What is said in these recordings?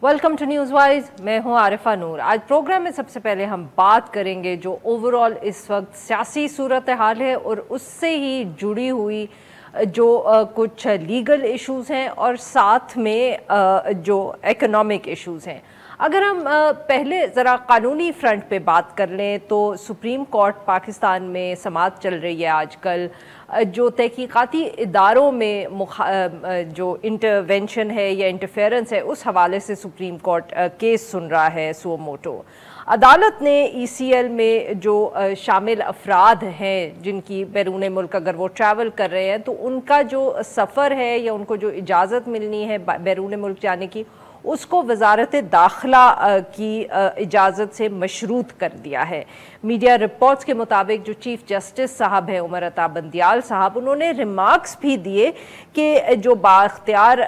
Welcome to news wise. मैं हूं आरिफा नूर। आज प्रोग्राम में सबसे पहले हम बात करेंगे जो ओवरऑल इस वक्त सियासी सूरत हाल है और उससे ही जुड़ी हुई जो कुछ लीगल इश्यूज़ हैं और साथ में जो इकोनॉमिक इश्यूज़ हैं। अगर हम पहले ज़रा कानूनी फ्रंट पे बात कर लें तो सुप्रीम कोर्ट पाकिस्तान में समाअत चल रही है आजकल। जो तहकीकाती इदारों में जो इंटरवेंशन है या इंटरफेरेंस है उस हवाले से सुप्रीम कोर्ट केस सुन रहा है सो मोटो। अदालत ने ECL में जो शामिल अफराद हैं जिनकी बैरून मुल्क अगर वो ट्रैवल कर रहे हैं तो उनका जो सफ़र है या उनको जो इजाज़त मिलनी है बैरून मुल्क जाने की उसको वजारत दाखिला की इजाज़त से मशरूत कर दिया है। मीडिया रिपोर्ट्स के मुताबिक जो चीफ जस्टिस साहब हैं उमर अता बंदियाल साहब, उन्होंने रिमार्क्स भी दिए कि जो बाख्तियार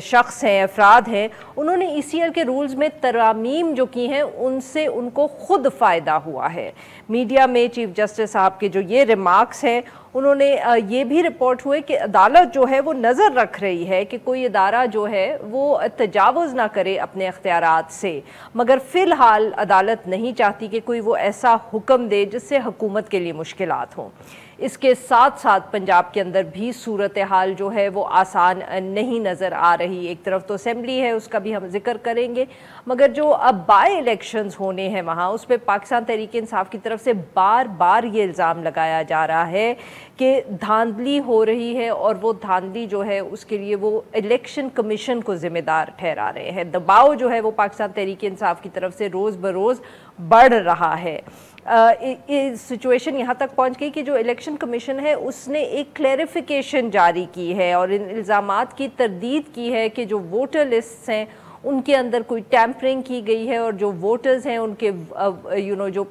शख्स हैं, अफराद हैं, उन्होंने ECL के रूल्स में तरामीम जो की हैं उनसे उनको खुद फ़ायदा हुआ है। मीडिया में चीफ जस्टिस साहब के जो ये रिमार्क्स हैं उन्होंने ये भी रिपोर्ट हुए कि अदालत जो है वो नज़र रख रही है कि कोई इदारा जो है वो तजावुज़ ना करे अपने अख्तियारात से, मगर फ़िलहाल अदालत नहीं चाहती कि कोई वो ऐसा हुक्म दे जिससे हुकूमत के लिए मुश्किलात हों। इसके साथ साथ पंजाब के अंदर भी सूरत हाल जो है वो आसान नहीं नज़र आ रही। एक तरफ तो असेंबली है, उसका भी हम जिक्र करेंगे, मगर जो अब बाई इलेक्शंस होने हैं वहाँ उस पर पाकिस्तान तहरीक इंसाफ की तरफ से बार बार ये इल्ज़ाम लगाया जा रहा है कि धांधली हो रही है और वो धांधली जो है उसके लिए वो इलेक्शन कमीशन को ज़िम्मेदार ठहरा रहे हैं। दबाव जो है वो पाकिस्तान तहरीक इंसाफ की तरफ से रोज़ बरोज़ बढ़ रहा है। सिचुएशन यहाँ तक पहुँच गई कि जो इलेक्शन कमीशन है उसने एक क्लैरिफिकेशन जारी की है और इन इल्ज़ामात की तरदीद की है कि जो वोटर लिस्ट हैं उनके अंदर कोई टैम्परिंग की गई है और जो वोटर्स हैं उनके जो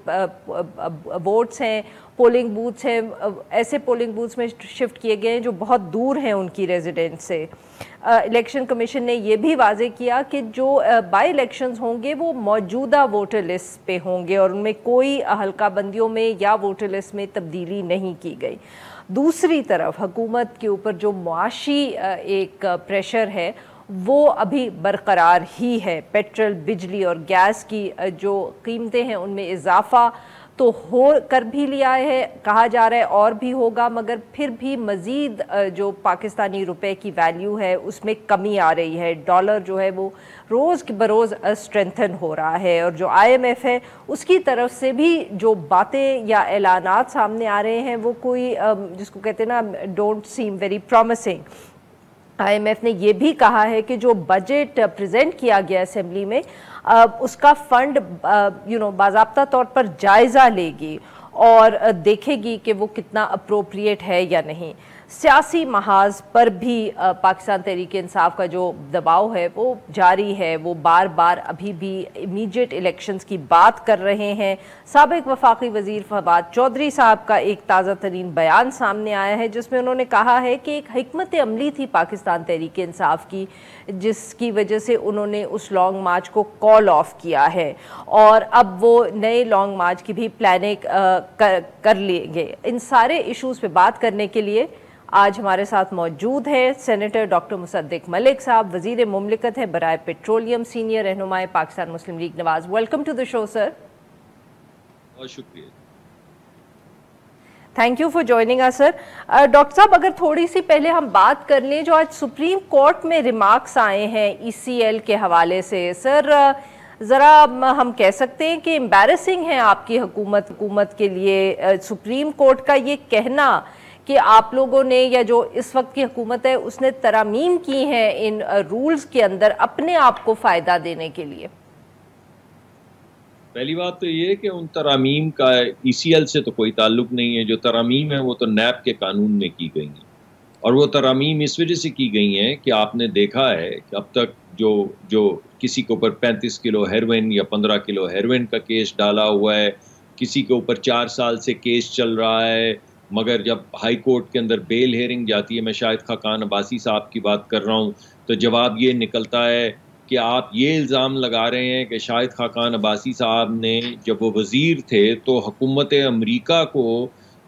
वोट्स हैं, पोलिंग बूथ्स हैं, ऐसे पोलिंग बूथ्स में शिफ्ट किए गए हैं जो बहुत दूर हैं उनकी रेजिडेंस से। इलेक्शन कमीशन ने यह भी वाजे किया कि जो बाई इलेक्शंस होंगे वो मौजूदा वोटर लिस्ट पे होंगे और उनमें कोई हल्का बंदियों में या वोटर लिस्ट में तब्दीली नहीं की गई। दूसरी तरफ हुकूमत के ऊपर जो मुआशी एक प्रेशर है वो अभी बरकरार ही है। पेट्रोल, बिजली और गैस की जो कीमतें हैं उनमें इजाफा तो हो कर भी लिया है, कहा जा रहा है और भी होगा, मगर फिर भी मज़ीद जो पाकिस्तानी रुपए की वैल्यू है उसमें कमी आ रही है। डॉलर जो है वो रोज़ बरोज़ स्ट्रेंथन हो रहा है और जो IMF है उसकी तरफ से भी जो बातें या ऐलानात सामने आ रहे हैं वो कोई जिसको कहते हैं ना don't seem very promising. IMF ने यह भी कहा है कि जो बजट प्रेजेंट किया गया असेंबली में उसका फंड बाज़ाब्ता तौर पर जायज़ा लेगी और देखेगी कि वो कितना अप्रोप्रिएट है या नहीं। सियासी महाज पर भी पाकिस्तान तहरीक इंसाफ का जो दबाव है वो जारी है। वो बार बार अभी भी इमीडिएट इलेक्शंस की बात कर रहे हैं। साबिक वफाकी वजीर फवाद चौधरी साहब का एक ताज़ा तरीन बयान सामने आया है जिसमें उन्होंने कहा है कि एक हिकमत अमली थी पाकिस्तान तहरीक इंसाफ की जिसकी वजह से उन्होंने उस लॉन्ग मार्च को कॉल ऑफ किया है और अब वो नए लॉन्ग मार्च की भी प्लानिंग कर लेंगे। इन सारे इशूज़ पे बात करने के लिए आज हमारे साथ मौजूद है सेनेटर डॉक्टर मुसद्दिक मलिक साहब, वजीर मुमलिकत हैं बराए पेट्रोलियम, सीनियर रहनुमाए Pakistan Muslim League Nawaz. Welcome to the show sir. बहुत शुक्रिया, thank you for joining us sir. Doctor साहब, अगर थोड़ी सी पहले हम बात कर लें जो आज सुप्रीम कोर्ट में रिमार्क्स आए हैं ECL के हवाले से, सर ज़रा हम कह सकते हैं कि एम्बैरेसिंग है आपकी हुकूमत के लिए सुप्रीम कोर्ट का ये कहना कि आप लोगों ने या जो इस वक्त की हुकूमत है उसने तरामीम की हैं इन रूल्स के अंदर अपने आप को फ़ायदा देने के लिए। पहली बात तो ये कि उन तरामीम का ECL से तो कोई ताल्लुक नहीं है। जो तरामीम है वो तो NAP के कानून में की गई हैं और वो तरामीम इस वजह से की गई हैं कि आपने देखा है कि अब तक जो किसी के ऊपर 35 किलो हेरोइन या 15 किलो हेरोइन का केस डाला हुआ है, किसी के ऊपर 4 साल से केस चल रहा है, मगर जब हाई कोर्ट के अंदर बेल हेयरिंग जाती है, मैं शाहिद खाकान अब्बासी साहब की बात कर रहा हूँ, तो जवाब ये निकलता है कि आप ये इल्ज़ाम लगा रहे हैं कि शाहिद खाकान अब्बासी साहब ने जब वो वज़ीर थे तो हुकूमत अमरीका को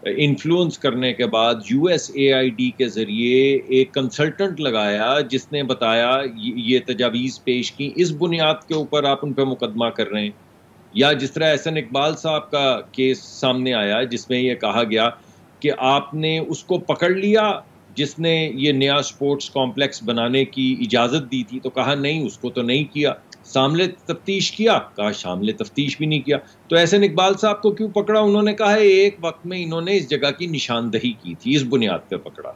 इन्फ्लुएंस करने के बाद USAID के ज़रिए एक कंसल्टेंट लगाया जिसने बताया ये तजावीज़ पेश की, इस बुनियाद के ऊपर आप उन पे मुकदमा कर रहे हैं। या जिस तरह एहसन इकबाल साहब का केस सामने आया जिसमें ये कहा गया कि आपने उसको पकड़ लिया जिसने ये नया स्पोर्ट्स कॉम्प्लेक्स बनाने की इजाज़त दी थी, तो कहा नहीं उसको तो नहीं किया। शामिल तफ्तीश किया, कहा शामिल तफ्तीश भी नहीं किया। तो एहसन इकबाल साहब को क्यों पकड़ा? उन्होंने कहा है एक वक्त में इन्होंने इस जगह की निशानदही की थी, इस बुनियाद पर पकड़ा।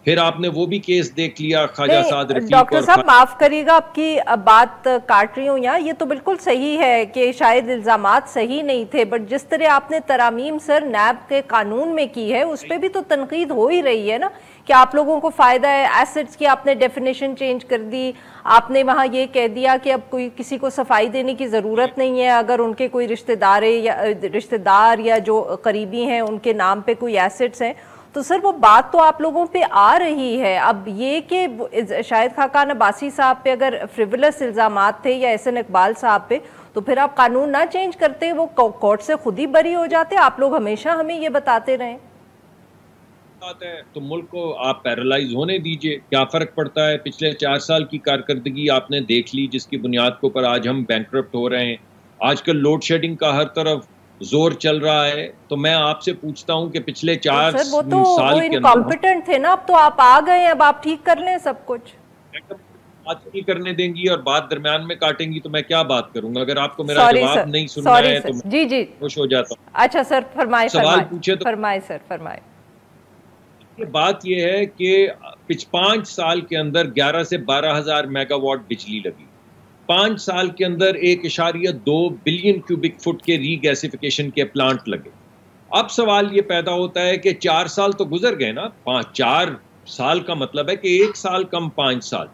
फिर आपने वो भी केस देख लिया ख्वाजा साद रफीक। डॉक्टर साहब माफ करिएगा, आपकी बात काट रही हूँ यहाँ, ये तो बिल्कुल सही है कि शायद इल्जामात सही नहीं थे, बट जिस तरह आपने तरामीम सर नैब के कानून में की है उस पर भी तो तनकीद हो ही रही है ना कि आप लोगों को फायदा है। एसेट्स की आपने डेफिनेशन चेंज कर दी, आपने वहाँ ये कह दिया कि अब कोई किसी को सफाई देने की ज़रूरत नहीं है अगर उनके कोई रिश्तेदार या जो करीबी हैं उनके नाम पे कोई एसेट्स हैं। तो सर वो बात तो आप लोगों पे आ रही है। अब ये कि शाहिद खाकान अब्बासी साहब पे अगर फ्रिवलस इल्जामात थे या एहसन इकबाल साहब पे, तो फिर आप कानून ना चेंज करते, वो कोर्ट से खुद ही बरी हो जाते। आप लोग हमेशा हमें ये बताते रहे। तो मुल्क को आप पैरालाइज होने दीजिए, क्या फर्क पड़ता है? पिछले 4 साल की कारकर्दगी आपने देख ली जिसकी बुनियाद के ऊपर आज हम बैंकरप्ट हो रहे हैं। आजकल लोड शेडिंग का हर तरफ जोर चल रहा है। तो मैं आपसे पूछता हूं कि पिछले 4 साल के इनकॉम्पिटेंट थे ना, अब तो आप आ गए, अब आप ठीक कर लें सब कुछ। बात नहीं करने देंगी और बात दरमियान में काटेंगी तो मैं क्या बात करूंगा? अगर आपको मेरा जवाब नहीं सुनना है तो जी खुश हो जाता हूँ। अच्छा सर फरमाए, सवाल पूछे तो फरमाए सर फरमाए। बात यह है कि 5 साल के अंदर 11 से 12,000 मेगावाट बिजली लगी। 5 साल के अंदर 1.2 बिलियन क्यूबिक फुट के रीगैसिफिकेशन के प्लांट लगे। अब सवाल ये पैदा होता है कि 4 साल तो गुजर गए ना, 4 साल का मतलब है कि 1 साल कम 5 साल,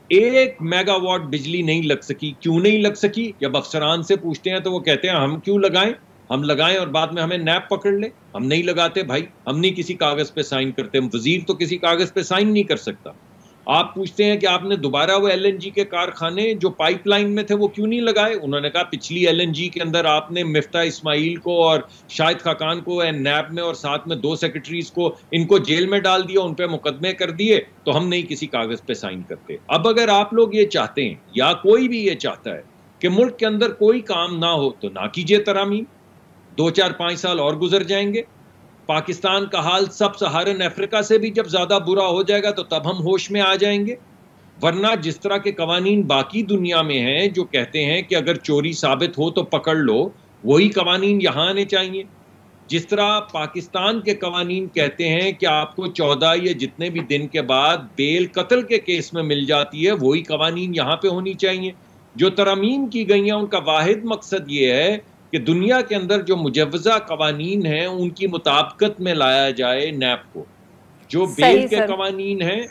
1 मेगावाट बिजली नहीं लग सकी। क्यों नहीं लग सकी? जब अफसरान से पूछते हैं तो वो कहते हैं हम क्यों लगाएं, हम लगाएं और बाद में हमें नैब पकड़ ले। हम नहीं लगाते भाई, हम नहीं किसी कागज पे साइन करते। हम वजीर तो किसी कागज पे साइन नहीं कर सकता। आप पूछते हैं कि आपने दोबारा वो LNG के कारखाने जो पाइपलाइन में थे वो क्यों नहीं लगाए? उन्होंने कहा पिछली LNG के अंदर आपने मिफ्ता इस्माइल को और शाहिद खाकान को नैब में और साथ में 2 सेक्रेटरीज को इनको जेल में डाल दिया, उन पे मुकदमे कर दिए, तो हम नहीं किसी कागज पे साइन करते। अब अगर आप लोग ये चाहते हैं या कोई भी ये चाहता है कि मुल्क के अंदर कोई काम ना हो तो ना कीजिए तरामीम। 2, 4, 5 साल और गुजर जाएंगे। पाकिस्तान का हाल सब सहारन अफ्रीका से भी जब ज्यादा बुरा हो जाएगा तो तब हम होश में आ जाएंगे। वरना जिस तरह के कवानीन बाकी दुनिया में हैं जो कहते हैं कि अगर चोरी साबित हो तो पकड़ लो, वही कवानीन यहां आने चाहिए। जिस तरह पाकिस्तान के कवानीन कहते हैं कि आपको 14 या जितने भी दिन के बाद बेल कत्ल के केस में मिल जाती है, वही कवानीन यहां पे होनी चाहिए। जो तरमीम की गई हैं उनका वाहिद मकसद ये है कि दुनिया के अंदर जो मुजव्वजा कवानीन हैं उनकी मुताबिकत में लाया जाए नैब को। जो बेल के कवानीन हैं,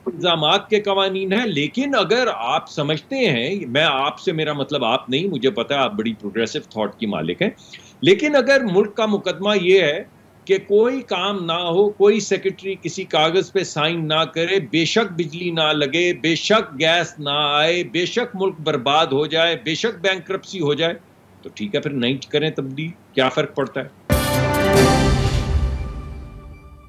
इल्जामात के कवानीन हैं। लेकिन अगर आप समझते हैं, मैं आपसे, मेरा मतलब आप नहीं, मुझे पता है आप बड़ी प्रोग्रेसिव थॉट की मालिक हैं, लेकिन अगर मुल्क का मुकदमा ये है कि कोई काम ना हो, कोई सेक्रेटरी किसी कागज पे साइन ना करे, बेशक बिजली ना लगे, बेशक गैस ना आए, बेशक मुल्क बर्बाद हो जाए, बेशक बैंकरप्सी हो जाए, तो ठीक है फिर नहीं करें तब्दील, क्या फर्क पड़ता है?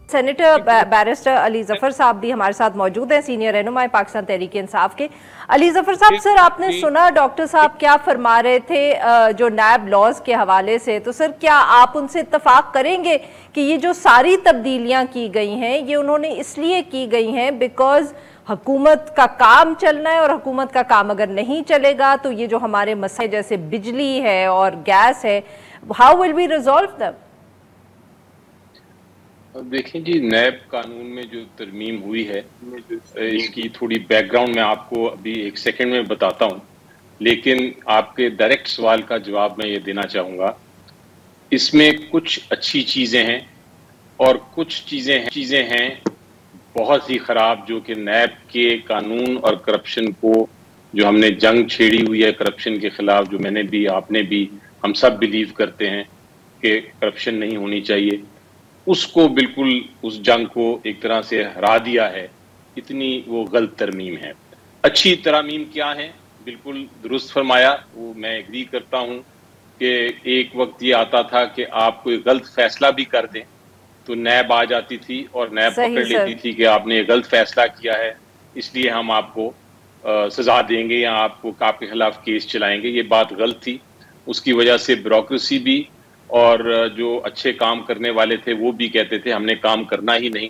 सेनेटर बैरिस्टर अली जफर साहब भी हमारे साथ मौजूद हैं, सीनियर रहनुमा पाकिस्तान तहरीक इंसाफ के। अली जफर साहब, सर आपने सुना डॉक्टर साहब क्या फरमा रहे थे जो नैब लॉज के हवाले से, तो सर क्या आप उनसे इत्तफाक करेंगे कि ये जो सारी तब्दीलियां की गई हैं ये उन्होंने इसलिए की गई हैं बिकॉज हुकूमत का काम चलना है, और हुकूमत का काम अगर नहीं चलेगा तो ये जो हमारे मसले जैसे बिजली है और गैस है, how will we resolve them? देखें जी, नैब कानून में जो तरमीम हुई है इसकी थोड़ी बैकग्राउंड मैं आपको अभी 1 सेकंड में बताता हूं, लेकिन आपके डायरेक्ट सवाल का जवाब मैं ये देना चाहूँगा। इसमें कुछ अच्छी चीज़ें हैं और कुछ चीज़ें हैं बहुत ही ख़राब, जो कि नैब के कानून और करप्शन को, जो हमने जंग छेड़ी हुई है करप्शन के ख़िलाफ़, जो मैंने भी, आपने भी, हम सब बिलीव करते हैं कि करप्शन नहीं होनी चाहिए, उसको बिल्कुल उस जंग को एक तरह से हरा दिया है। इतनी वो गलत तरमीम है। अच्छी तरमीम क्या है, बिल्कुल दुरुस्त फरमाया, वो मैं एग्री करता हूँ कि एक वक्त ये आता था कि आप कोई गलत फैसला भी कर दें तो नैब आ जाती थी और नैब पकड़ लेती थी कि आपने गलत फैसला किया है, इसलिए हम आपको सजा देंगे या आपके खिलाफ केस चलाएंगे। ये बात गलत थी। उसकी वजह से ब्यूरोक्रेसी भी और जो अच्छे काम करने वाले थे वो भी कहते थे हमने काम करना ही नहीं,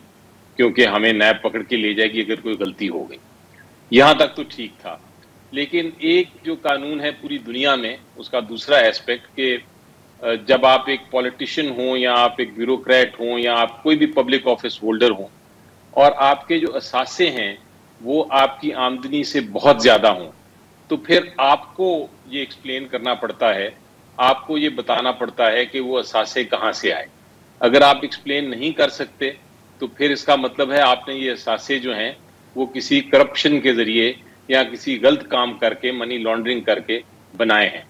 क्योंकि हमें नैब पकड़ के ले जाएगी अगर कोई गलती हो गई। यहाँ तक तो ठीक था, लेकिन एक जो कानून है पूरी दुनिया में, उसका दूसरा एस्पेक्ट कि जब आप एक पॉलिटिशियन हो या आप एक ब्यूरोक्रेट हो या आप कोई भी पब्लिक ऑफिस होल्डर हो और आपके जो असासे हैं वो आपकी आमदनी से बहुत ज़्यादा हों, तो फिर आपको ये एक्सप्लेन करना पड़ता है, आपको ये बताना पड़ता है कि वो असासे कहाँ से आए। अगर आप एक्सप्लेन नहीं कर सकते तो फिर इसका मतलब है आपने ये असासे जो हैं वो किसी करप्शन के ज़रिए या किसी गलत काम करके, मनी लॉन्ड्रिंग करके बनाए हैं।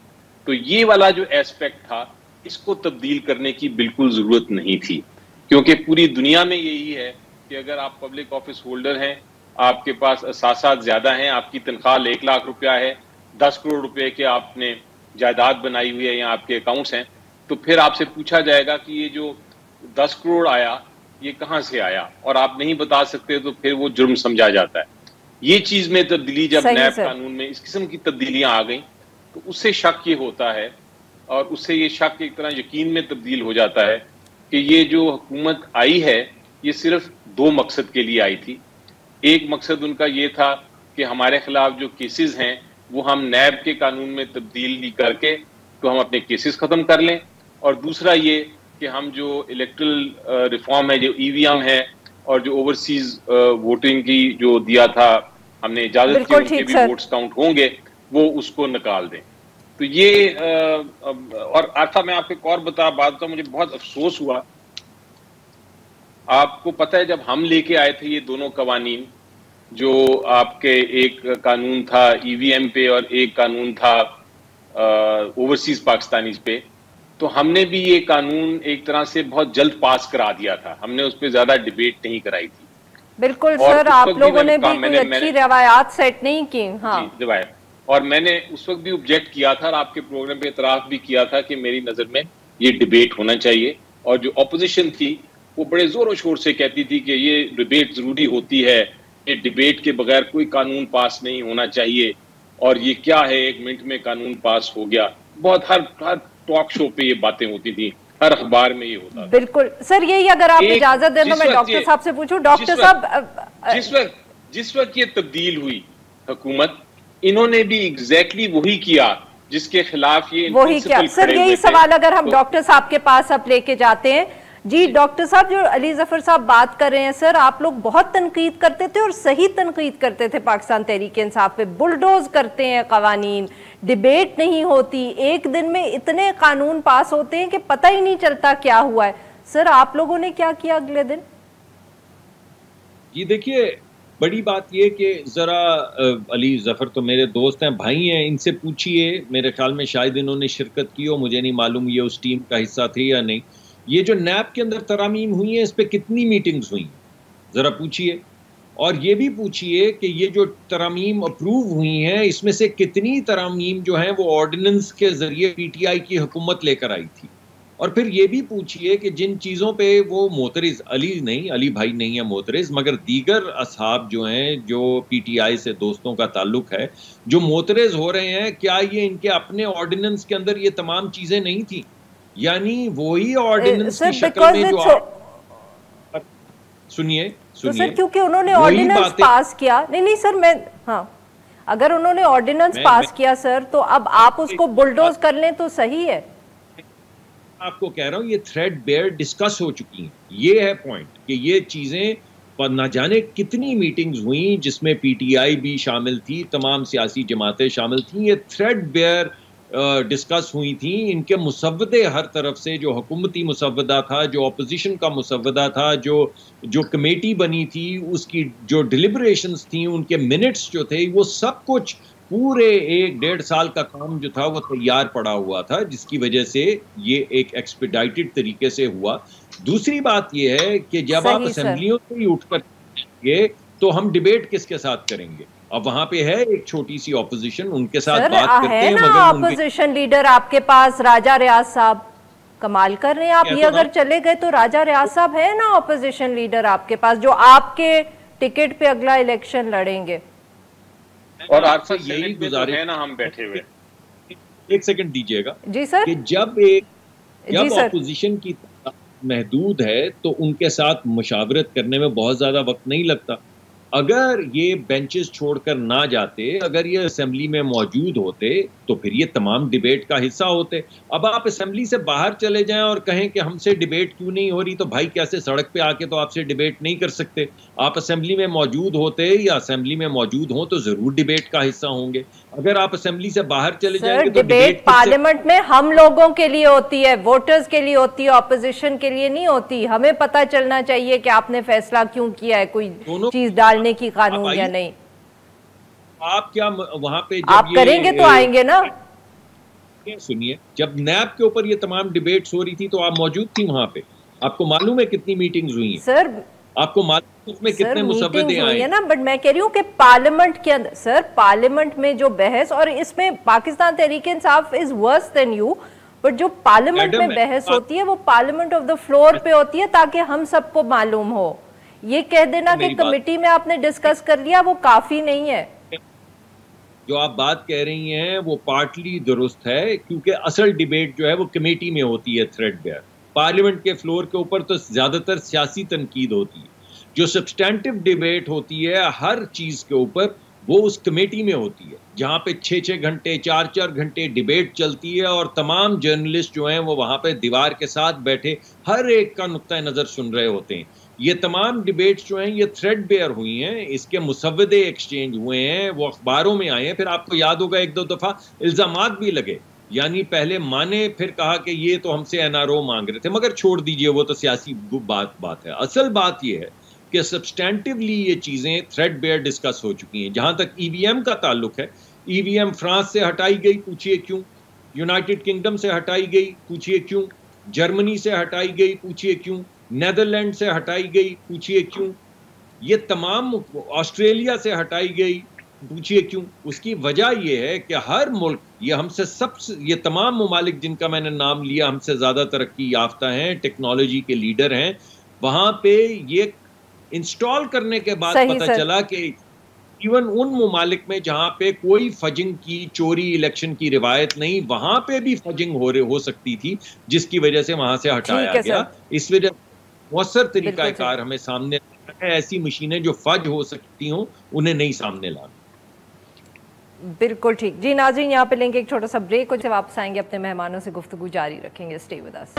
तो ये वाला जो एस्पेक्ट था, इसको तब्दील करने की बिल्कुल ज़रूरत नहीं थी, क्योंकि पूरी दुनिया में यही है कि अगर आप पब्लिक ऑफिस होल्डर हैं, आपके पास असासात ज़्यादा हैं, आपकी तनख्वाह 1 लाख रुपया है, 10 करोड़ रुपए के आपने जायदाद बनाई हुई है या आपके अकाउंट्स हैं, तो फिर आपसे पूछा जाएगा कि ये जो 10 करोड़ आया ये कहाँ से आया, और आप नहीं बता सकते तो फिर वो जुर्म समझा जाता है। ये चीज में तब्दीली जब नैब कानून में इस किस्म की तब्दीलियां आ गई तो उससे शक ये होता है, और उससे ये शक एक तरह यकीन में तब्दील हो जाता है कि ये जो हुकूमत आई है ये सिर्फ 2 मकसद के लिए आई थी। एक मकसद उनका ये था कि हमारे खिलाफ जो केसेस हैं वो हम नैब के कानून में तब्दीली करके तो हम अपने केसेस खत्म कर लें, और दूसरा ये कि हम जो इलेक्ट्रल रिफॉर्म है, जो ईवीएम है और जो ओवरसीज वोटिंग की जो दिया था हमने इजाजत की उनके भी वोट्स काउंट होंगे, वो उसको निकाल दें। तो ये और आर्था मैं आपको एक और बात बताऊं, मुझे बहुत अफसोस हुआ। आपको पता है जब हम लेके आए थे ये दोनों कवानीन, जो आपके एक कानून था ईवीएम पे और एक कानून था ओवरसीज पाकिस्तानीज पे, तो हमने भी ये कानून एक तरह से बहुत जल्द पास करा दिया था, हमने उस पर ज्यादा डिबेट नहीं कराई थी। बिल्कुल सर, आप लोगों ने भी कोई अच्छी रवायात सेट नहीं की। हाँ, रवायत, और मैंने उस वक्त भी ऑब्जेक्ट किया था और आपके प्रोग्राम पे इतराफ भी किया था कि मेरी नजर में ये डिबेट होना चाहिए, और जो अपोजिशन थी वो बड़े जोरों शोर से कहती थी कि ये डिबेट जरूरी होती है, ये डिबेट के बगैर कोई कानून पास नहीं होना चाहिए, और ये क्या है 1 मिनट में कानून पास हो गया। बहुत हर टॉक शो पे ये बातें होती थी, हर अखबार में ये होता था। बिल्कुल सर, यही अगर आप इजाजत दें तो मैं डॉक्टर साहब से पूछूं। डॉक्टर साहब, जिस वक्त ये तब्दील हुई हुकूमत, इन्होंने भी एग्जैक्टली वही किया जिसके खिलाफ ये वही किया। सर यही सवाल अगर हम डॉक्टर साहब के पास अब लेके जाते हैं। जी डॉक्टर साहब, जो अली जफर साहब बात कर रहे हैं, सर आप लोग बहुत तनकीद करते थे और सही तनकीद करते थे पाकिस्तान तहरीक इंसाफ पे। बुलडोज करते हैं कवानीन, डिबेट नहीं होती, एक दिन में इतने कानून पास होते हैं कि पता ही नहीं चलता क्या हुआ है। सर आप लोगों ने क्या किया अगले दिन? जी देखिए, बड़ी बात ये कि जरा अली जफर तो मेरे दोस्त हैं, भाई हैं, इनसे पूछिए। मेरे ख्याल में शायद इन्होंने शिरकत की हो, मुझे नहीं मालूम ये उस टीम का हिस्सा थे या नहीं। ये जो नैब के अंदर तरामीम हुई है, इस पे कितनी मीटिंग्स हुई, जरा पूछिए। और ये भी पूछिए कि ये जो तरामीम अप्रूव हुई हैं, इसमें से कितनी तरामीम जो हैं वो ऑर्डिनेंस के जरिए पीटीआई की हुकूमत लेकर आई थी। और फिर ये भी पूछिए कि जिन चीज़ों पे वो मोतरिज, अली भाई नहीं है मोतरिज, मगर दीगर असहाब जो हैं, जो पीटीआई से दोस्तों का ताल्लुक है, जो मोतरिज हो रहे हैं, क्या ये इनके अपने ऑर्डिनेंस के अंदर ये तमाम चीज़ें नहीं थी? यानी वही ऑर्डिनेंस की शक्ल में जो सुनिए तो सर, क्योंकि उन्होंने ऑर्डिनेंस पास किया। नहीं सर, मैं हाँ, अगर उन्होंने ऑर्डिनेंस पास किया सर, तो अब आप उसको बुलडोज कर लें तो सही है। आपको कह रहा हूं ये थ्रेड बेयर डिस्कस हो चुकी हैं। ये है पॉइंट कि ये चीजें पर न जाने कितनी मीटिंग्स हुई जिसमें पीटीआई भी शामिल थी, तमाम सियासी जमातें शामिल थी। ये थ्रेड बेयर डिस्कस हुई थी। इनके मुसव्वदे हर तरफ से, जो हुकूमती मुसव्वदा था, जो अपोजिशन का मुसव्वदा था, जो कमेटी बनी थी, उसकी जो डिलिब्रेशंस थी, उनके मिनट्स जो थे, वो सब कुछ पूरे 1-1.5 साल का काम जो था वो तैयार पड़ा हुआ था, जिसकी वजह से ये एक एक्सपीडाइटेड तरीके से हुआ। दूसरी बात ये है कि जब आप असेंबलियों से ही उठकर तो हम डिबेट किसके साथ करेंगे? अब वहां पे है एक छोटी सी ऑपोजिशन, उनके साथ सर, बात करते है हैं, ना मगर ऑपोजिशन लीडर आपके पास, राजा रियाज साहब। कमाल कर रहे हैं आप, ये अगर चले गए तो राजा रियाज साहब है ना ऑपोजिशन लीडर आपके पास, जो आपके टिकट पे अगला इलेक्शन लड़ेंगे। और आपसे यही गुजारिश है ना, हम बैठे हुए। एक सेकंड दीजिएगा जी सर। कि जब ऑपोजिशन की महदूद है तो उनके साथ मुशावरत करने में बहुत ज्यादा वक्त नहीं लगता। अगर ये बेंचेस छोड़कर ना जाते, अगर ये असेंबली में मौजूद होते तो फिर ये तमाम डिबेट का हिस्सा होते। अब आप असेंबली से बाहर चले जाएं और कहें कि हमसे डिबेट क्यों नहीं हो रही, तो भाई कैसे सड़क पे आके तो आपसे डिबेट नहीं कर सकते। आप असेंबली में मौजूद होते या असेंबली में मौजूद हो तो जरूर डिबेट का हिस्सा होंगे। अगर आप असेंबली से बाहर चले जाएंगे तो डिबेट पार्लियामेंट में हम लोगों के लिए होती है, वोटर्स के लिए होती है, ऑपोजिशन के लिए नहीं होती। हमें पता चलना चाहिए कि आपने फैसला क्यों किया है, कोई चीज डालने की कानून या नहीं। आप क्या वहां पे जब आप करेंगे तो आएंगे ना। सुनिए, जब नैब के ऊपर ये तमाम डिबेट्स हो रही थी तो आप मौजूद थी वहां पे। आपको मालूम है कितनी मीटिंग्स हुई हैं सर? आपको मालूम उसमें कितने मुसव्वदे आए हैं ना, बट मैं कह रही हूँ कि पार्लियामेंट के अंदर, सर पार्लियामेंट में जो बहस, और इसमें Pakistan Tehreek Insaf is worse than you, but जो पार्लियामेंट में बहस होती है वो पार्लियामेंट ऑफ द फ्लोर पे होती है, ताकि हम सबको मालूम हो। ये कह देना कि कमेटी में आपने डिस्कस कर लिया, वो काफी नहीं है। जो आप बात कह रही हैं वो पार्टली दुरुस्त है, क्योंकि असल डिबेट जो है वो कमेटी में होती है थ्रेडबेयर। पार्लियामेंट के फ्लोर के ऊपर तो ज्यादातर सियासी तनकीद होती है। जो सब्सटेंटिव डिबेट होती है हर चीज के ऊपर, वो उस कमेटी में होती है, जहां पे 6-6 घंटे 4-4 घंटे डिबेट चलती है और तमाम जर्नलिस्ट जो हैं वो वहां पे दीवार के साथ बैठे हर एक का नुक्ता नजर सुन रहे होते हैं। ये तमाम डिबेट्स जो हैं ये थ्रेडबेयर हुई हैं, इसके मुसव्वदे एक्सचेंज हुए हैं, वो अखबारों में आए हैं। फिर आपको याद होगा 1-2 दफा इल्जामात भी लगे, यानी पहले माने फिर कहा कि ये तो हमसे एनआरओ मांग रहे थे, मगर छोड़ दीजिए, वो तो सियासी बात है। असल बात ये है कि सब्सटेंटिवली ये चीजें थ्रेडबेयर डिस्कस हो चुकी हैं। जहां तक ईवीएम का ताल्लुक है, ईवीएम फ्रांस से हटाई गई, पूछिए क्यों। यूनाइटेड किंगडम से हटाई गई, पूछिए क्यों। जर्मनी से हटाई गई, पूछिए क्यों। नेदरलैंड से हटाई गई, पूछिए क्यों। ये तमाम ऑस्ट्रेलिया से हटाई गई, पूछिए क्यों। उसकी वजह यह है कि हर मुल्क, ये हमसे सबसे, ये तमाम ममालिक जिनका मैंने नाम लिया हमसे ज्यादा तरक्की याफ्ता हैं, टेक्नोलॉजी के लीडर हैं, वहां पे ये इंस्टॉल करने के बाद पता चला कि इवन उन ममालिक में जहां पे कोई फजिंग की, चोरी इलेक्शन की रिवायत नहीं, वहां पे भी फजिंग हो सकती थी, जिसकी वजह से वहां से हटाया गया। इस वजह मौसर तरीकाकार हमें सामने है, ऐसी मशीनें जो फज हो सकती हों उन्हें नहीं सामने लाना। बिल्कुल ठीक जी। नाज़रीन, यहाँ पे लेंगे एक छोटा सा ब्रेक, और वापस आएंगे अपने मेहमानों से गुफ्तगू जारी रखेंगे। Stay with us.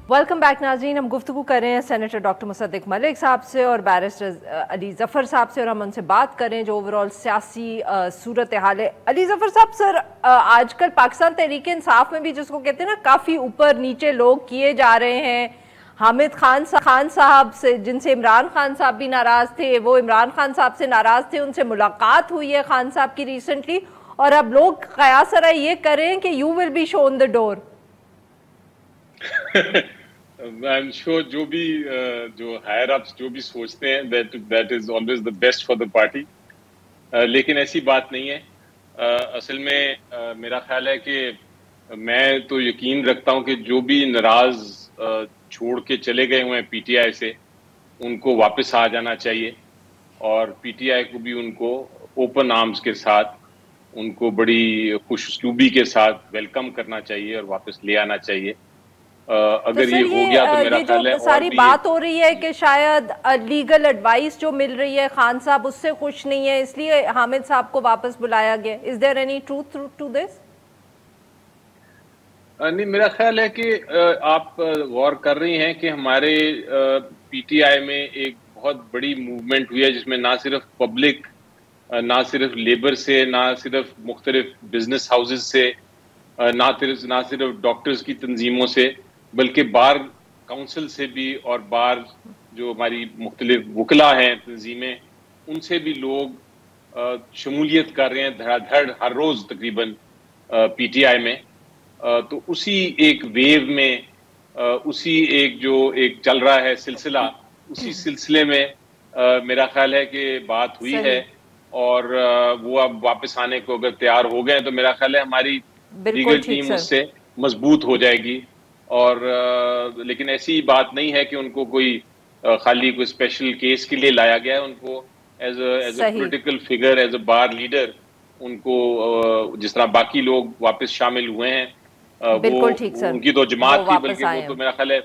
Welcome back नाज़रीन। हम गुफ्तगू कर रहे हैं सेनेटर डॉक्टर मुसद्दिक मलिक साहब से और बैरिस्टर अली ज़फ़र साहब से, और हम उनसे बात करें जो ओवरऑल सियासी सूरत हाल है। अली ज़फ़र साहब, सर आजकल पाकिस्तान तहरीक इंसाफ में भी, जिसको कहते हैं ना, काफ़ी ऊपर नीचे लोग किए जा रहे हैं। हामिद खान साहब से, जिनसे इमरान खान साहब भी नाराज़ थे, वो इमरान खान साहब से नाराज़ थे, उनसे मुलाकात हुई है खान साहब की रिसेंटली, और अब लोग कयास ये कर रहे हैं कि you will be shown the door. I am sure जो हायर अप्स जो भी सोचते हैं that is always the best for the party, लेकिन ऐसी बात नहीं है। असल में मेरा ख्याल है कि मैं तो यकीन रखता हूं कि जो भी नाराज छोड़ के चले गए हुए हैं पीटीआई से, उनको वापस आ जाना चाहिए, और पीटीआई को भी उनको ओपन आर्म्स के साथ, उनको बड़ी खुशूबी के साथ वेलकम करना चाहिए और वापस ले आना चाहिए। अगर तो ये हो गया तो मेरा ख्याल है, सारी बात हो रही है कि शायद लीगल एडवाइस जो मिल रही है खान साहब उससे खुश नहीं है, इसलिए हामिद साहब को वापस बुलाया गया। Is there any truth to this? नहीं, मेरा ख्याल है कि आप गौर कर रही हैं कि हमारे पीटीआई में एक बहुत बड़ी मूवमेंट हुई है, जिसमें ना सिर्फ पब्लिक, ना सिर्फ लेबर से, ना सिर्फ मुख्तलिफ बिजनेस हाउसेज से, ना सिर्फ डॉक्टर्स की तंजीमों से, बल्कि बार काउंसिल से भी, और बार जो हमारी मुख्तलिफ वकला हैं तंजीमें, उनसे भी लोग शमूलियत कर रहे हैं धड़ाधड़ हर रोज़ तकरीबन पीटीआई में। तो उसी एक वेव में, उसी एक जो एक चल रहा है सिलसिला, उसी सिलसिले में मेरा ख्याल है कि बात हुई है, और वो अब वापस आने को अगर तैयार हो गए तो मेरा ख्याल है हमारी लीगल टीम उससे मजबूत हो जाएगी। और लेकिन ऐसी बात नहीं है कि उनको कोई खाली कोई स्पेशल केस के लिए लाया गया है, उनको as a political figure, as a bar leader, उनको जिस तरह बाकी लोग वापस शामिल हुए हैं, वो उनकी तो जमात थी, बल्कि वो तो मेरा ख्याल है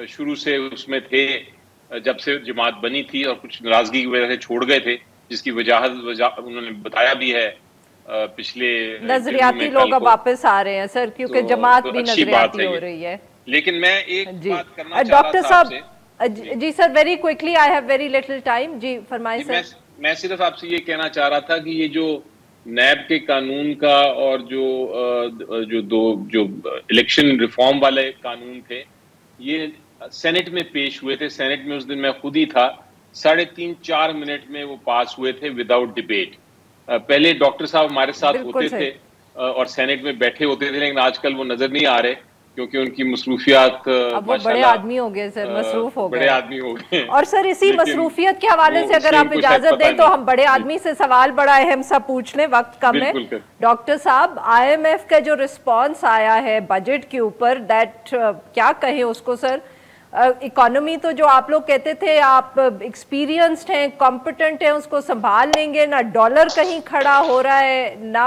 शुरू से उसमें थे, जब से जमात बनी थी, और कुछ नाराजगी की वजह से छोड़ गए थे, जिसकी वजाहत उन्होंने बताया भी है पिछले। नजरियाती लोग अब वापस आ रहे हैं सर, क्योंकि जमात भी नजरियाती हो रही है। लेकिन मैं एक बात करना चाह रहा था आपसे। जी sir, very quickly, I have very little time. जी फरमाइए सर। मैं सिर्फ आपसे ये कहना चाह रहा था कि ये जो नैब के कानून का और जो इलेक्शन रिफॉर्म वाले कानून थे, ये सेनेट में पेश हुए थे। सेनेट में उस दिन मैं खुद ही था, 3.5-4 मिनट में वो पास हुए थे विदाउट डिबेट। पहले डॉक्टर साहब हमारे साथ होते थे और सेनेट में बैठे होते थे, लेकिन आजकल वो नजर नहीं आ रहे, क्योंकि उनकी मसरूफियात, अब वो बड़े आदमी हो गए सर, मसरूफ हो गए, बड़े आदमी हो गए। और सर इसी मसरूफियत के हवाले से अगर आप इजाजत दें तो हम बड़े आदमी से सवाल बड़ा अहम सा पूछ लें, वक्त कम है। डॉक्टर साहब, IMF का जो रिस्पॉन्स आया है बजट के ऊपर, दैट क्या कहें उसको सर? इकोनॉमी तो जो आप लोग कहते थे आप एक्सपीरियंस्ड हैं, कॉम्पिटेंट हैं, उसको संभाल लेंगे, ना डॉलर कहीं खड़ा हो रहा है, ना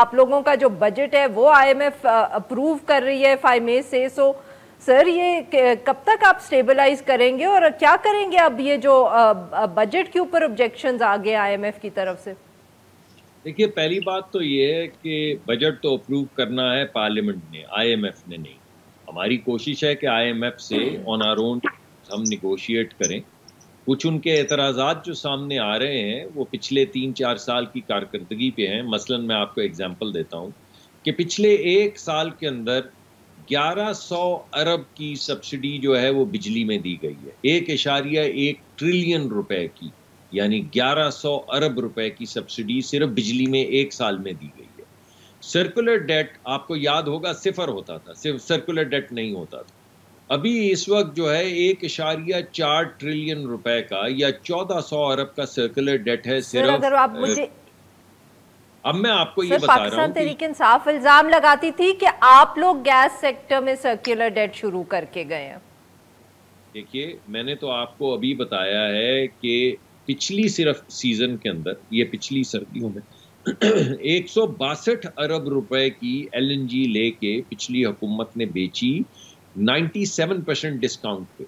आप लोगों का जो बजट है वो IMF अप्रूव कर रही है 5 मई से। सो सर ये कब तक आप स्टेबलाइज करेंगे और क्या करेंगे अब ये जो बजट के ऊपर ऑब्जेक्शंस आ गए IMF की तरफ से? देखिए, पहली बात तो ये है कि बजट तो अप्रूव करना है पार्लियामेंट ने, IMF ने नहीं। हमारी कोशिश है कि IMF से ऑन आवर ओन हम निगोशिएट करें। कुछ उनके एतराज़ात जो सामने आ रहे हैं वो पिछले 3-4 साल की कारकर्दगी पे हैं। मसलन मैं आपको एग्जांपल देता हूं कि पिछले 1 साल के अंदर 1100 अरब की सब्सिडी जो है वो बिजली में दी गई है। 1.1 ट्रिलियन रुपए की, यानी 1100 अरब रुपए की सब्सिडी सिर्फ बिजली में 1 साल में दी गई है। सर्कुलर डेट आपको याद होगा 0 होता था, सिर्फ सर्कुलर डेट नहीं होता था। अभी इस वक्त जो है 1.4 ट्रिलियन रुपए का या 1400 अरब का सर्कुलर डेट है सिर्फ। अगर आप मुझे अब मैं आपको ये बता रहा हूँ, पाकिस्तान तहरीक इंसाफ इल्जाम लगाती थी कि आप लोग गैस सेक्टर में सर्कुलर डेट शुरू करके गए हैं। देखिए, मैंने तो आपको अभी बताया है कि पिछली सिर्फ सीजन के अंदर, ये पिछली सर्दियों में 162 अरब रुपए की LNG लेके पिछली हुकूमत ने बेची 97% डिस्काउंट पे।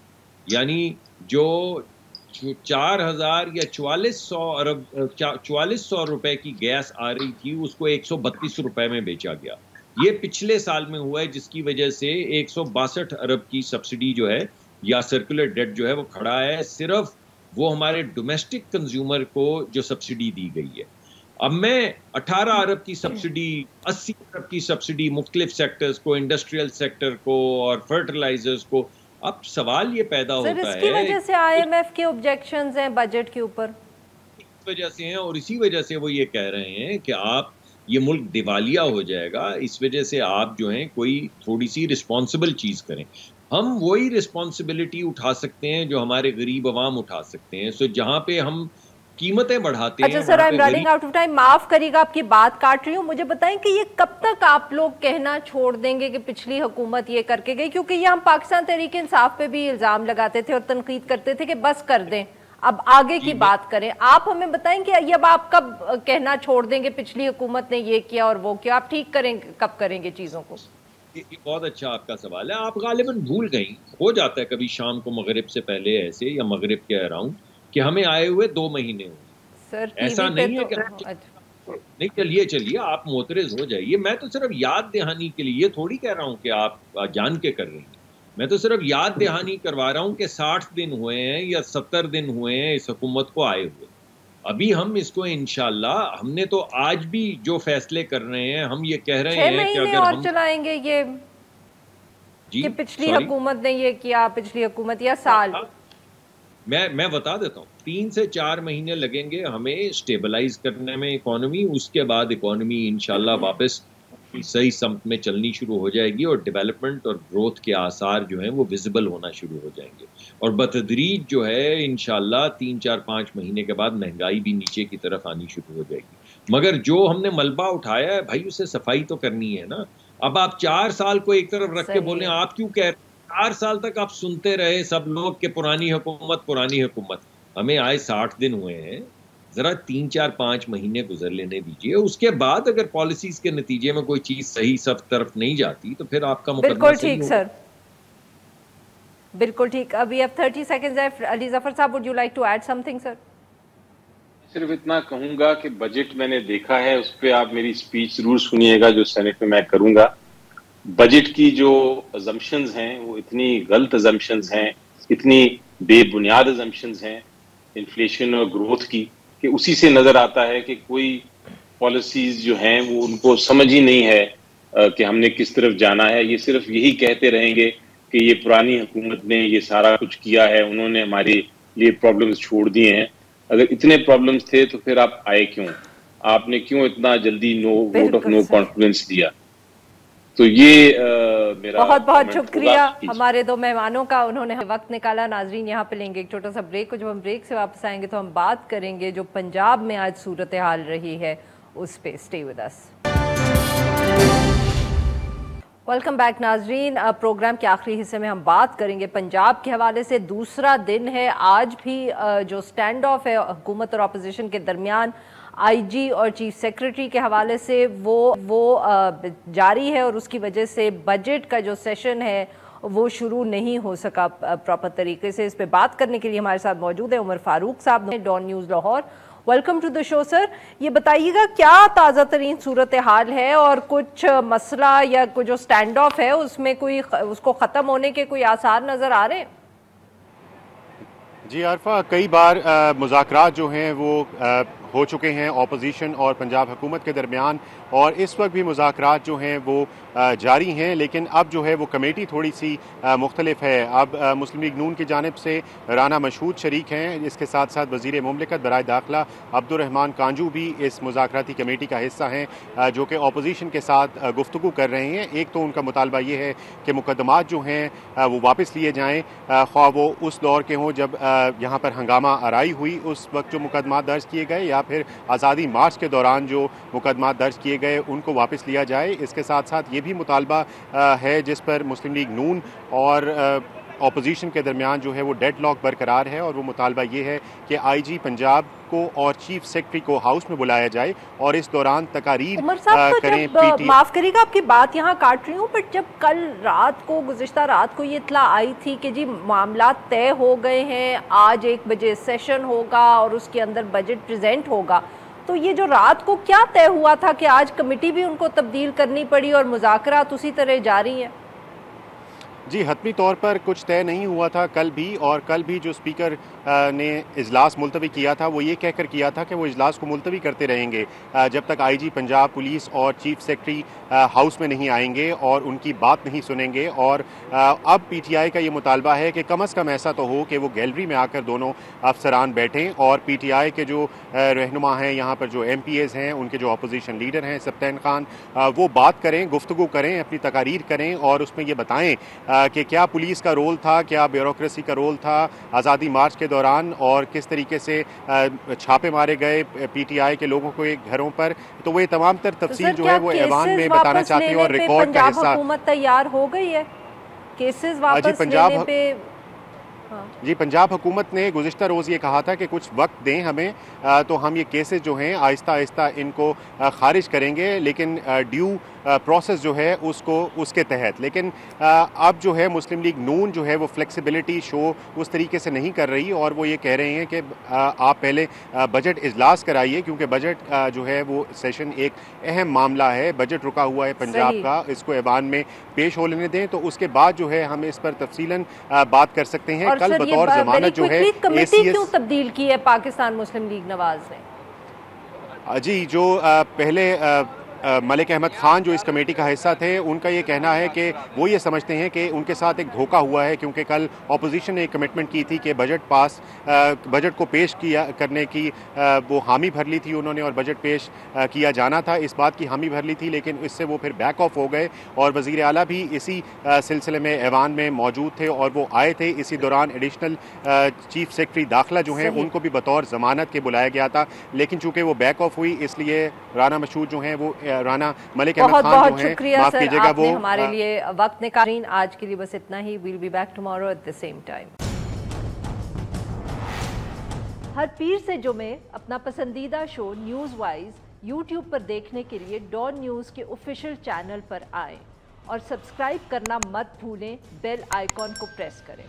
यानी जो 4000 या 4400 रुपए की गैस आ रही थी उसको 132 रुपए में बेचा गया। ये पिछले साल में हुआ है, जिसकी वजह से 162 अरब की सब्सिडी जो है या सर्कुलर डेट जो है वो खड़ा है। सिर्फ वो हमारे डोमेस्टिक कंज्यूमर को जो सब्सिडी दी गई है। अब मैं 18 अरब की सब्सिडी, 80 अरब की सब्सिडी मुख्तलिफ सेक्टर्स को, इंडस्ट्रियल सेक्टर को और फर्टिलाइजर्स को, अब सवाल ये पैदा होता है इसकी वजह से IMF के ऑब्जेक्शंस हैं बजट के ऊपर, इस वजह से हैं, और इसी वजह से वो ये कह रहे हैं कि आप, ये मुल्क दिवालिया हो जाएगा, इस वजह से आप जो हैं कोई थोड़ी सी रिस्पॉन्सिबल चीज करें। हम वही रिस्पॉन्सिबिलिटी उठा सकते हैं जो हमारे गरीब अवाम उठा सकते हैं। सो जहां पे हम कीमतें बढ़ाते हैं। अच्छा sir, I am running out of time, माफ करिएगा आपकी बात काट रही हूँ। मुझे बताएं कि ये कब तक आप लोग कहना छोड़ देंगे कि पिछली हुकूमत ये करके गई? क्योंकि ये हम पाकिस्तान तहरीक इंसाफ पे भी इल्जाम लगाते थे और तनकीद करते थे कि बस कर दें, अब आगे की बात करें। आप हमें बताएं कि ये अब आप कब कहना छोड़ देंगे पिछली हुकूमत ने ये किया और वो किया, आप ठीक करेंगे, कब करेंगे चीजों को? ये बहुत अच्छा आपका सवाल है। आप गालिबन भूल गई, हो जाता है कभी शाम को मगरिब से पहले ऐसे या मगरिब के अराउंड कि हमें आए हुए 2 महीने हुए। सर ऐसा नहीं है कि नहीं, चलिए आप मोतरज हो जाइए। मैं तो सिर्फ याद दहानी के लिए, ये थोड़ी कह रहा हूँ कि आप जान के कर रही हैं। मैं तो सिर्फ याद दहानी करवा रहा हूँ कि 60 दिन हुए हैं या 70 दिन हुए हैं इस हुकूमत को आए हुए। अभी हम इसको इंशाल्लाह, हमने तो आज भी जो फैसले कर रहे हैं, हम ये कह रहे हैं कि अगर और चलाएंगे ये कि पिछली हुकूमत ने ये किया, पिछली हुकूमत या साल, मैं बता देता हूँ, 3 से 4 महीने लगेंगे हमें स्टेबलाइज करने में इकोनॉमी। उसके बाद इकोनॉमी इंशाल्लाह वापस सही समत में चलनी शुरू हो जाएगी और डेवलपमेंट और ग्रोथ के आसार जो हैं वो विजिबल होना शुरू हो जाएंगे। और बतदरीज जो है इंशाल्लाह 3-4-5 महीने के बाद महंगाई भी नीचे की तरफ आनी शुरू हो जाएगी। मगर जो हमने मलबा उठाया है भाई, उसे सफाई तो करनी है ना। अब आप 4 साल को एक तरफ रख के बोलें, आप क्यों कह रहे 4 साल तक आप सुनते रहे सब लोग कि पुरानी हुकूमत। हमें आए 60 दिन हुए हैं, जरा 3-4-5 महीने गुजर लेने दीजिए। उसके बाद अगर पॉलिसीज के नतीजे में कोई चीज सही सब तरफ नहीं जाती तो फिर आपका मुकदमा बिल्कुल सही ठीक होगा। सर, बिल्कुल ठीक। अभी अब 30 सेकंड्स है। Ali Zafar sahab, would you like to add something sir? सिर्फ इतना कहूंगा कि बजट मैंने देखा है, उस पर आप मेरी स्पीच जरूर सुनिएगा जो सेनेट में मैं करूंगा। बजट की जो अजम्पशंस हैं वो इतनी गलत अजम्पशंस हैं, इतनी बेबुनियाद अजम्पशंस हैं इन्फ्लेशन और ग्रोथ की, कि उसी से नजर आता है कि कोई पॉलिसीज जो हैं वो उनको समझ ही नहीं है कि हमने किस तरफ जाना है। ये सिर्फ यही कहते रहेंगे कि ये पुरानी हुकूमत ने ये सारा कुछ किया है, उन्होंने हमारे लिए प्रॉब्लम्स छोड़ दिए हैं। अगर इतने प्रॉब्लम्स थे तो फिर आप आए क्यों? आपने क्यों इतना जल्दी वोट ऑफ नो कॉन्फिडेंस दिया? तो ये मेरा बहुत बहुत शुक्रिया हमारे दो मेहमानों का, उन्होंने वक्त निकाला। नाजरीन, यहाँ पे लेंगे एक छोटा सा ब्रेक को। जब हम ब्रेक से वापस आएंगे तो हम बात करेंगे जो पंजाब में आज सूरत हाल रही है उस पे। Stay with us. Welcome back नाजरीन। प्रोग्राम के आखिरी हिस्से में हम बात करेंगे पंजाब के हवाले से। दूसरा दिन है आज भी जो स्टैंड ऑफ है हुकूमत और अपोजिशन के दरमियान आईजी और चीफ सेक्रेटरी के हवाले से वो जारी है, और उसकी वजह से बजट का जो सेशन है वो शुरू नहीं हो सका प्रॉपर तरीके से। इस पे बात करने के लिए हमारे साथ मौजूद है Umar Farooq sahab, Dawn News Lahore. Welcome to the show sir. ये बताइएगा क्या ताज़ा तरीन सूरत हाल है, और कुछ मसला या कुछ जो स्टैंड ऑफ है उसमें कोई उसको ख़त्म होने के कोई आसार नज़र आ रहे हैं? जी आरफा, कई बार मुज़ाकरात जो हैं वो हो चुके हैं अपोजिशन और पंजाब हुकूमत के दरमियान, और इस वक्त भी मुज़ाकरात जो हैं वो जारी हैं। लेकिन अब जो है वो कमेटी थोड़ी सी मुख्तलिफ है। अब मुस्लिम लीग नून की जानिब से राना मशहूद शरीक हैं, इसके साथ साथ वज़ीर मुमलिकत बराए दाखिला अब्दुर्रहमान कांजू भी इस मुज़ाकराती कमेटी का हिस्सा हैं, जो कि अपोजिशन के साथ गुफ्तगू कर रहे हैं। एक तो उनका मुतालबा ये है कि मुकदमात जो हैं वो वापस लिए जाएँ, ख्वाह वो उस दौर के हों जब यहाँ पर हंगामा आराई हुई, उस वक्त जो मुकदमात दर्ज किए गए, या फिर आज़ादी मार्च के दौरान जो मुकदमात दर्ज किए गए उनको वापस लिया जाए। इसके साथ साथ ये भी मुतालबा है जिस पर मुस्लिम लीग नून और अपोजिशन के दरमियान जो है वो डेडलॉक बरकरार है, और वो मुतालबा ये है कि आईजी पंजाब को और चीफ सेक्रेटरी को हाउस में बुलाया जाए और इस दौरान तकारीर करें। माफ करिएगा आपकी बात यहाँ काट रही हूँ, बट जब कल रात को गुज़िश्ता रात को ये इत्तला आई थी कि जी मामला तय हो गए हैं, आज 1 बजे सेशन होगा और उसके अंदर बजट प्रेजेंट होगा, तो ये जो रात को क्या तय हुआ था कि आज कमेटी भी उनको तब्दील करनी पड़ी और मुज़ाकरात उसी तरह जारी हैं? जी, हतमी तौर पर कुछ तय नहीं हुआ था कल भी, और कल भी जो स्पीकर ने इजलास मुलतवी किया था वो ये कहकर किया था कि वो इजलास को मुलतवी करते रहेंगे जब तक आईजी पंजाब पुलिस और चीफ सेक्रेटरी हाउस में नहीं आएंगे और उनकी बात नहीं सुनेंगे। और अब पीटीआई का ये मुतालबा है कि कम अज़ कम ऐसा तो हो कि वो गैलरी में आकर दोनों अफसरान बैठें और पीटीआई के जो रहनुमा हैं, यहाँ पर जो MPAs हैं, उनके जो अपोजिशन लीडर हैं सब्तैन खान, वो बात करें, गुफ्तगू करें, अपनी तकारीर करें और उसमें ये बताएँ कि क्या पुलिस का रोल था, क्या ब्यूरोक्रेसी का रोल था आज़ादी मार्च के दौरान, और किस तरीके से छापे मारे गए पीटीआई के लोगों के घरों पर। तो वो तमाम तर तफसील जो है वो ऐवान में बताना चाहती है और रिकॉर्ड का हिस्सा। हुकूमत तैयार हो गई है केसेस वापस लेने पे? जी, पंजाब हुकूमत ने गुज़िश्ता रोज़ ये कहा था कि कुछ वक्त दें हमें, तो हम ये केसेस जो हैं आहिस्ता आहिस्ता इनको खारिज करेंगे, लेकिन ड्यू प्रोसेस जो है उसको उसके तहत। लेकिन अब जो है मुस्लिम लीग नून जो है वो फ्लेक्सिबिलिटी शो उस तरीके से नहीं कर रही, और वो ये कह रहे हैं कि आप पहले बजट इजलास कराइए, क्योंकि बजट जो है वो सेशन एक अहम मामला है, बजट रुका हुआ है पंजाब का, इसको ऐवान में पेश हो लेने दें, तो उसके बाद जो है हम इस पर तफसीलन बात कर सकते हैं। कल बतौर जमानत जो है कमेटी क्यों तब्दील की है पाकिस्तान मुस्लिम लीग नवाज ने? जी, जो पहले मलिक अहमद खान जो इस कमेटी का हिस्सा थे, उनका ये कहना है कि वो ये समझते हैं कि उनके साथ एक धोखा हुआ है, क्योंकि कल अपोजिशन ने एक कमिटमेंट की थी कि बजट को पेश करने की वो हामी भर ली थी उन्होंने, और बजट पेश किया जाना था, इस बात की हामी भर ली थी, लेकिन इससे वो फिर बैक ऑफ हो गए। और वज़ीर आला भी इसी सिलसिले में ऐवान में मौजूद थे और वो आए थे। इसी दौरान एडिशनल चीफ सेक्रेटरी दाखिला जो हैं उनको भी बतौर ज़मानत के बुलाया गया था, लेकिन चूंकि वो बैक ऑफ हुई, इसलिए राना मशहूद जो हैं वो राना मलिक अहमद खान जो हैं, माफ कीजिएगा, वो हमारे लिए वक्त निकाली। आज के लिए बस इतना ही। We'll be back tomorrow at the same time. हर पीर से जुमे अपना पसंदीदा शो न्यूज़ वाइज यूट्यूब पर देखने के लिए डॉन न्यूज़ के ऑफिशियल चैनल पर आएं और सब्सक्राइब करना मत भूलें। बेल आइकॉन को प्रेस करें।